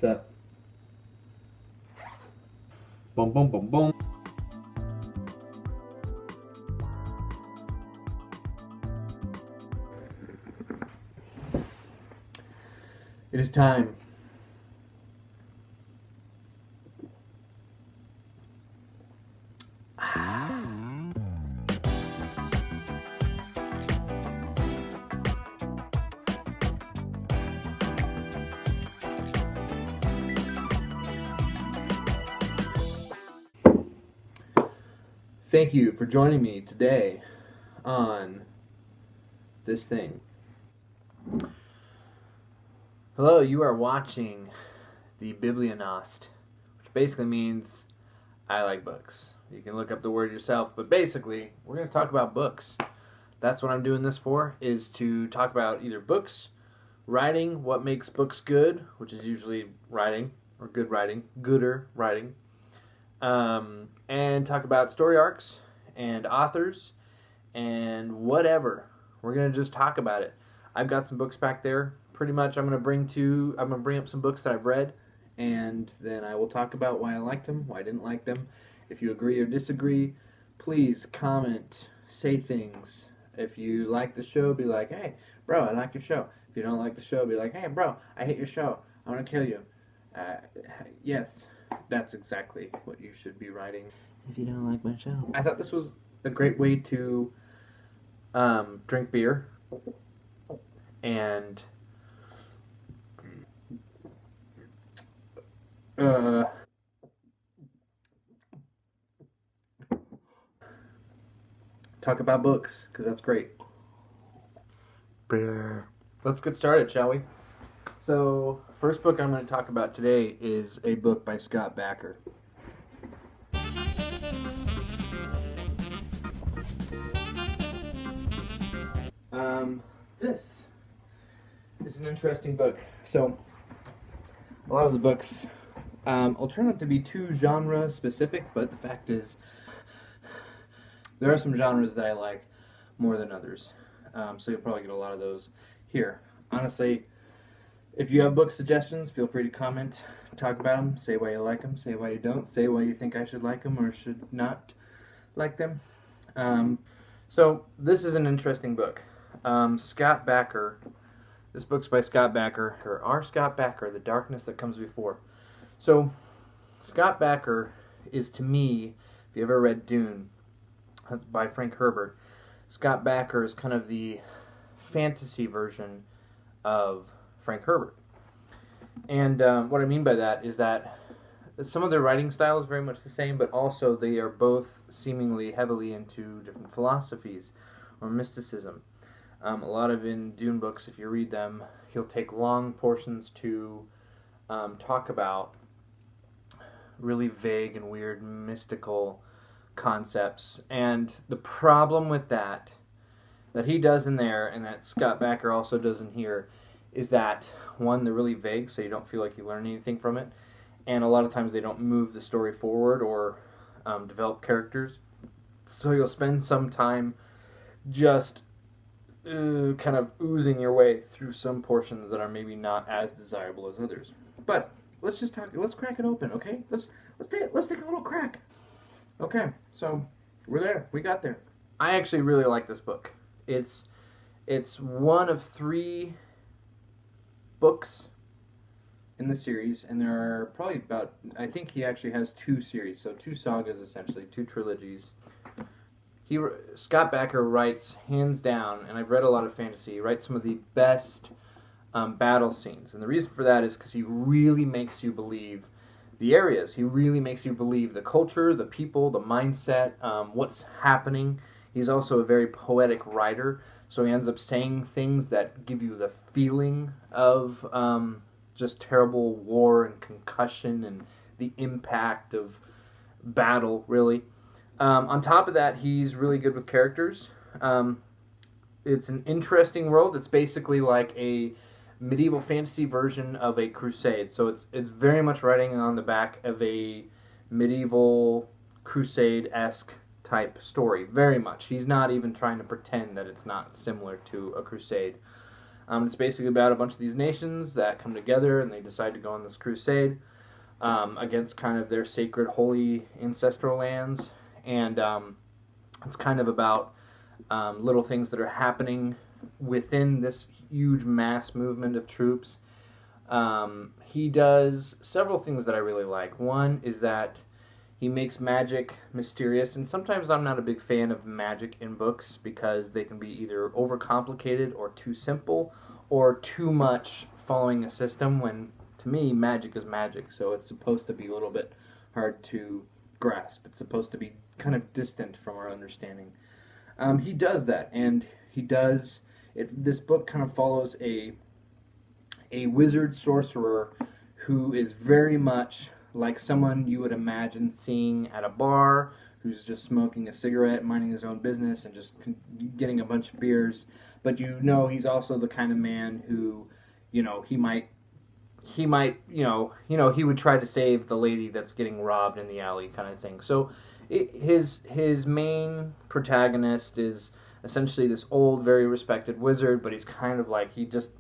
So, boom, boom, boom, boom. It is time. Thank you for joining me today on this thing. Hello, you are watching the Biblionost, which basically means I like books. You can look up the word yourself, but basically, we're going to talk about books. That's what I'm doing this for, is to talk about either books, writing, what makes books good, which is usually writing, or good writing, gooder writing, and talk about story arcs and authors and whatever. We're going to just talk about it. I've got some books back there. Pretty much I'm going to bring up some books that I've read, and then I will talk about why I liked them, why I didn't like them. If you agree or disagree, please comment, say things. If you like the show, be like, hey, bro, I like your show. If you don't like the show, be like, hey, bro, I hate your show. I want to kill you. Yes, that's exactly what you should be writing if you don't like my show. I thought this was a great way to drink beer and talk about books, because that's great. Beer. Let's get started, shall we? So, first book I'm going to talk about today is a book by Scott Bakker. This is an interesting book. So, a lot of the books, I'll try not to be too genre specific, but the fact is, there are some genres that I like more than others. So you'll probably get a lot of those here. Honestly, if you have book suggestions, feel free to comment, talk about them, say why you like them, say why you don't, say why you think I should like them or should not like them. So this is an interesting book. Scott Bakker. This book's by Scott Bakker, or R. Scott Bakker, The Darkness That Comes Before. So, Scott Bakker is, to me, if you ever read Dune, that's by Frank Herbert. Scott Bakker is kind of the fantasy version of Frank Herbert. And what I mean by that is that some of their writing style is very much the same, but also they are both seemingly heavily into different philosophies or mysticism. A lot of in Dune books, if you read them, he'll take long portions to talk about really vague and weird mystical concepts. And the problem with that he does in there, and that Scott Bakker also does in here, is that, one, they're really vague, so you don't feel like you learn anything from it. And a lot of times they don't move the story forward or develop characters. So you'll spend some time just kind of oozing your way through some portions that are maybe not as desirable as others. But let's just talk. Let's crack it open, okay? Let's take a little crack. Okay, so we're there. We got there. I actually really like this book. It's one of 3 books in the series, and there are probably about, I think he actually has 2 series, so 2 sagas essentially, 2 trilogies. Scott Bakker writes, hands down, and I've read a lot of fantasy, he writes some of the best battle scenes. And the reason for that is because he really makes you believe the areas. He really makes you believe the culture, the people, the mindset, what's happening. He's also a very poetic writer, so he ends up saying things that give you the feeling of just terrible war and concussion and the impact of battle, really. On top of that, he's really good with characters. It's an interesting world. It's basically like a medieval fantasy version of a crusade. So it's very much riding on the back of a medieval crusade-esque type story. Very much. He's not even trying to pretend that it's not similar to a crusade. It's basically about a bunch of these nations that come together and they decide to go on this crusade against kind of their sacred, holy ancestral lands. And it's kind of about little things that are happening within this huge mass movement of troops. He does several things that I really like. One is that he makes magic mysterious, and sometimes I'm not a big fan of magic in books because they can be either overcomplicated or too simple or too much following a system when, to me, magic is magic, so it's supposed to be a little bit hard to grasp. It's supposed to be kind of distant from our understanding. He does that, and he does it. This book kind of follows a wizard sorcerer who is very much like someone you would imagine seeing at a bar, who's just smoking a cigarette, minding his own business, and just getting a bunch of beers. But you know he's also the kind of man who, he would try to save the lady that's getting robbed in the alley, kind of thing. So his main protagonist is essentially this old, very respected wizard, but he's kind of like he's just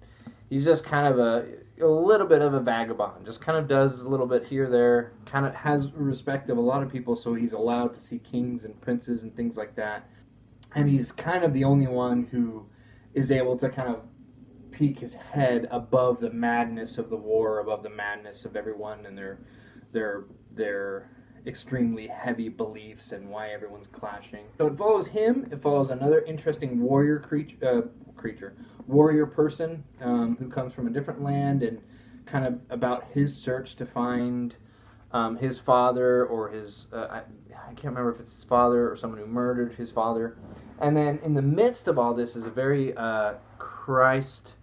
kind of a little bit of a vagabond. Just kind of does a little bit here, there. Kind of has respect of a lot of people, so he's allowed to see kings and princes and things like that. And he's kind of the only one who is able to kind of peek his head above the madness of the war, above the madness of everyone and their extremely heavy beliefs and why everyone's clashing. So it follows him. It follows another interesting warrior person who comes from a different land, and kind of about his search to find his father or his I can't remember if it's his father or someone who murdered his father. And then in the midst of all this is a very Christ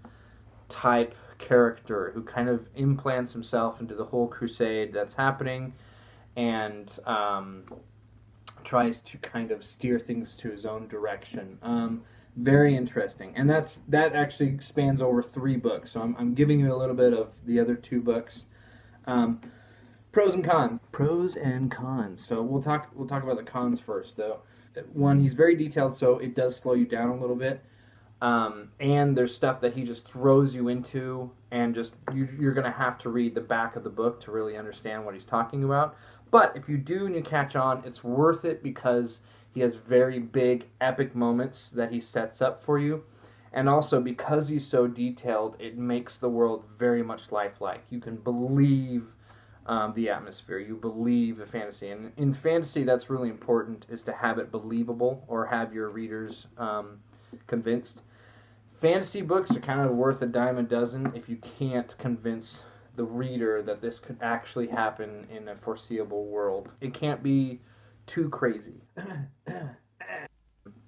type character who kind of implants himself into the whole crusade that's happening, and tries to kind of steer things to his own direction. Very interesting, and that actually spans over 3 books. So I'm giving you a little bit of the other 2 books. Pros and cons. Pros and cons. So we'll talk about the cons first, though. One, he's very detailed, so it does slow you down a little bit. And there's stuff that he just throws you into, and just you're going to have to read the back of the book to really understand what he's talking about. But if you do and you catch on, it's worth it because he has very big, epic moments that he sets up for you. And also, because he's so detailed, it makes the world very much lifelike. You can believe the atmosphere. You believe the fantasy. And in fantasy, that's really important, is to have it believable or have your readers convinced. Fantasy books are kind of worth a dime a dozen if you can't convince the reader that this could actually happen in a foreseeable world. It can't be too crazy.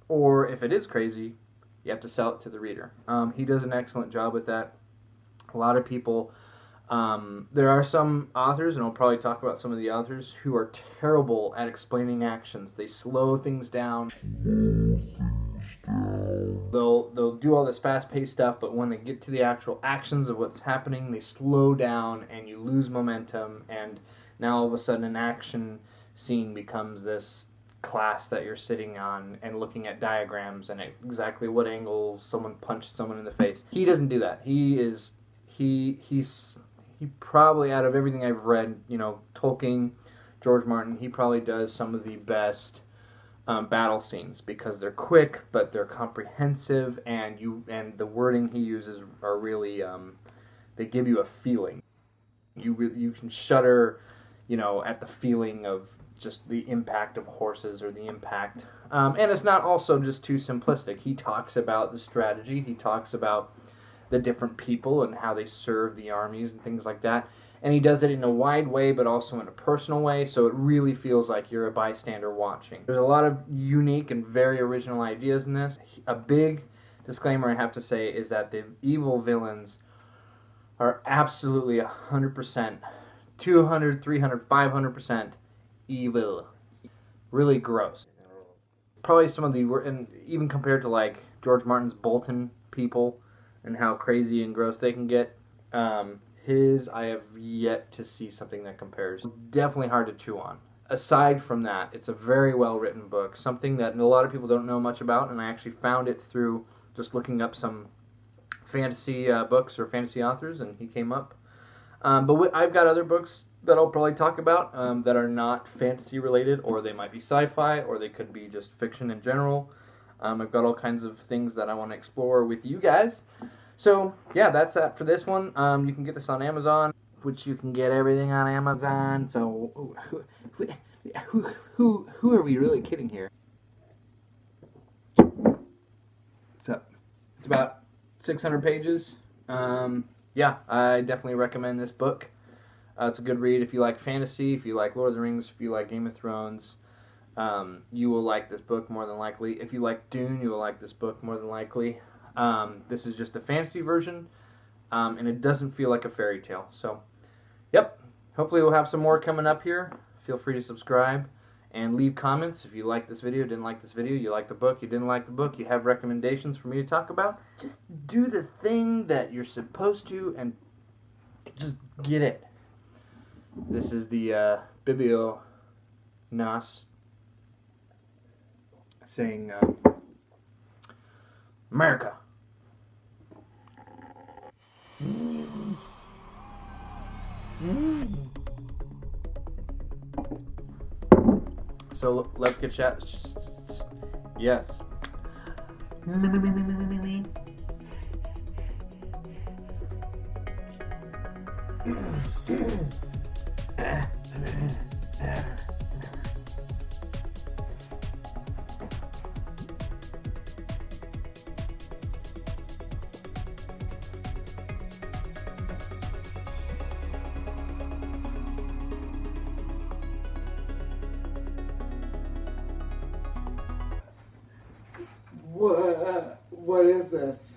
Or if it is crazy, you have to sell it to the reader. He does an excellent job with that. A lot of people, there are some authors, and I'll probably talk about some of the authors, who are terrible at explaining actions. They slow things down. They'll do all this fast-paced stuff, but when they get to the actual actions of what's happening, they slow down and you lose momentum, and now all of a sudden an action scene becomes this class that you're sitting on and looking at diagrams and at exactly what angle someone punched someone in the face. He doesn't do that. He's probably, out of everything I've read, Tolkien, George Martin, he probably does some of the best battle scenes because they're quick, but they're comprehensive, and the wording he uses are really they give you a feeling. You can shudder, at the feeling of just the impact of horses or the impact, and it's not also just too simplistic. He talks about the strategy. He talks about the different people and how they serve the armies and things like that. And he does it in a wide way, but also in a personal way, so it really feels like you're a bystander watching. There's a lot of unique and very original ideas in this. A big disclaimer I have to say is that the evil villains are absolutely 100%, 200, 300, 500% evil. Really gross. Probably some of the, and even compared to like George Martin's Bolton people and how crazy and gross they can get, I have yet to see something that compares. Definitely hard to chew on. Aside from that, it's a very well-written book, something that a lot of people don't know much about, and I actually found it through just looking up some fantasy books or fantasy authors, and he came up. But I've got other books that I'll probably talk about that are not fantasy related, or they might be sci-fi, or they could be just fiction in general. I've got all kinds of things that I want to explore with you guys. So yeah, that's that for this one. You can get this on Amazon, which you can get everything on Amazon. So who are we really kidding here? So it's about 600 pages. Yeah, I definitely recommend this book. It's a good read if you like fantasy, if you like Lord of the Rings, if you like Game of Thrones. You will like this book more than likely. If you like Dune, you will like this book more than likely. This is just a fantasy version, and it doesn't feel like a fairy tale. So, yep. Hopefully we'll have some more coming up here. Feel free to subscribe and leave comments if you like this video, didn't like this video, you like the book, you didn't like the book, you have recommendations for me to talk about. Just do the thing that you're supposed to and just get it. This is the Biblio Nas saying America. So let's get chat. Yes. What is this?